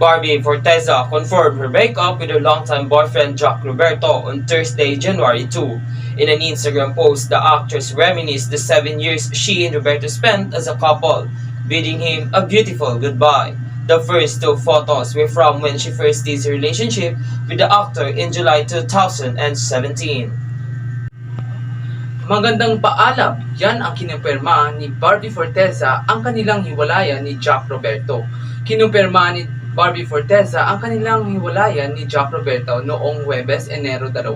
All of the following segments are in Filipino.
Barbie Forteza confirmed her breakup with her longtime boyfriend Jack Roberto on Thursday, January 2. In an Instagram post, the actress reminisced the 7 years she and Roberto spent as a couple, bidding him a beautiful goodbye. The first two photos were from when she first teased her relationship with the actor in July 2017. Magandang paalam, yan ang kinumpirma ni Barbie Forteza ang kanilang hiwalayan ni Jack Roberto. Kinumpirma ni Barbie Forteza ang kanilang hiwalayan ni Jack Roberto noong Huwebes, Enero 2.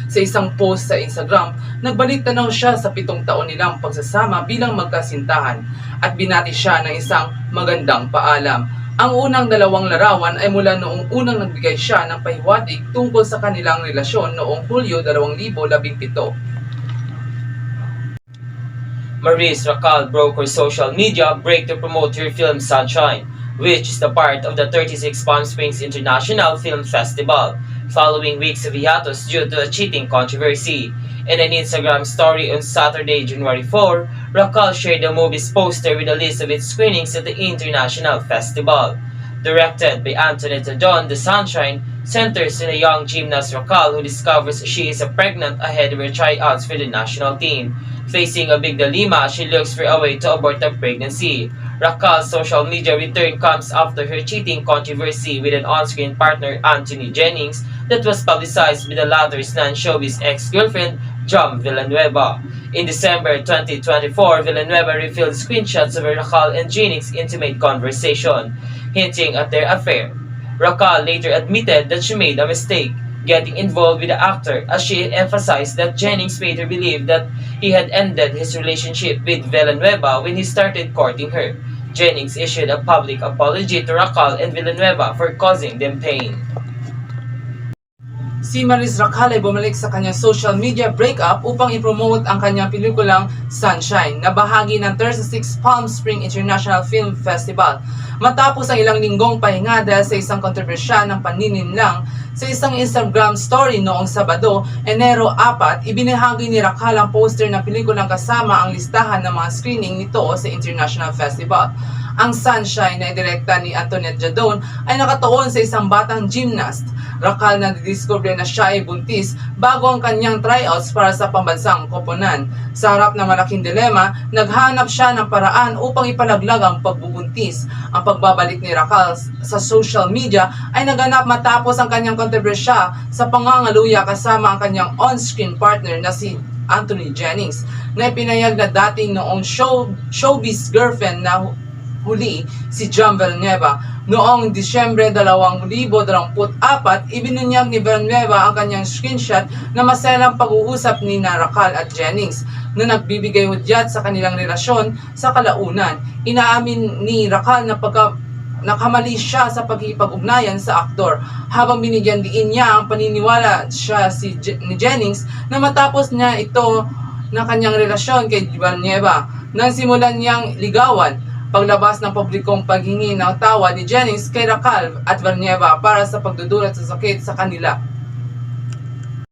Sa isang post sa Instagram, nagbalik tanaw siya sa 7 taon nilang pagsasama bilang magkasintahan at binati siya ng isang magandang paalam. Ang unang 2 larawan ay mula noong unang nagbigay siya ng pahiwatig tungkol sa kanilang relasyon noong Hulyo 2017. Maris Racal broke her social media break to promote her film Sunshine, which is the part of the 36 Palm Springs International Film Festival, following weeks of hiatus due to a cheating controversy. In an Instagram story on Saturday, January 4, Racal shared the movie's poster with a list of its screenings at the International Festival. Directed by Antoinette Don, The Sunshine centers on a young gymnast Racal who discovers she is pregnant ahead of her tryouts for the national team. Facing a big dilemma, she looks for a way to abort the pregnancy. Racal's social media return comes after her cheating controversy with an on-screen partner, Anthony Jennings, that was publicized by the latter's non-showbiz ex-girlfriend, Jom Villanueva. In December 2024, Villanueva revealed screenshots of Racal and Jennings' intimate conversation, hinting at their affair. Racal later admitted that she made a mistake getting involved with the actor, as she emphasized that Jennings made her believe that he had ended his relationship with Villanueva when he started courting her. Jennings issued a public apology to Racal and Villanueva for causing them pain. Si Maris Racal ay bumalik sa kanyang social media breakup upang ipromote ang kanyang pelikulang Sunshine na bahagi ng 36 Palm Springs International Film Festival. Matapos ang ilang linggong pahinga dahil sa isang kontrobersyal ng paninimlang sa isang Instagram story noong Sabado, Enero 4, ibinahagi ni Racal ang poster ng pelikulang kasama ang listahan ng mga screening nito sa International Festival. Ang Sunshine na direkta ni Antoinette Jadon ay nakatuon sa isang batang gymnast. Racal na didiscover na siya ay buntis bago ang kanyang tryouts para sa pambansang koponan. Sa harap ng malaking dilema, naghanap siya ng paraan upang ipalaglag ang pagbubuntis. Ang pagbabalik ni Racal sa social media ay naganap matapos ang kanyang kontrobersya sa pangangaluya kasama ang kanyang on-screen partner na si Anthony Jennings, na ipinayag na dating noong showbiz girlfriend na huli si Jom Villanueva. Noong Disyembre 2024, ibinunyag ni Villanueva ang kanyang screenshot na maselang pag-uusap ni Racal at Jennings na nagbibigay hudyat sa kanilang relasyon sa kalaunan. Inaamin ni Racal na nakamali siya sa pagkikipag-ugnayan sa aktor, habang binigyan diin niya ang paniniwala siya ni Jennings na matapos niya ito ng kanyang relasyon kay Villanueva nang simulan niyang ligawan. Paglabas ng publikong paghingi ng tawad ni Jennings kay Racal at Villanueva para sa pagdudulot sa sakit sa kanila.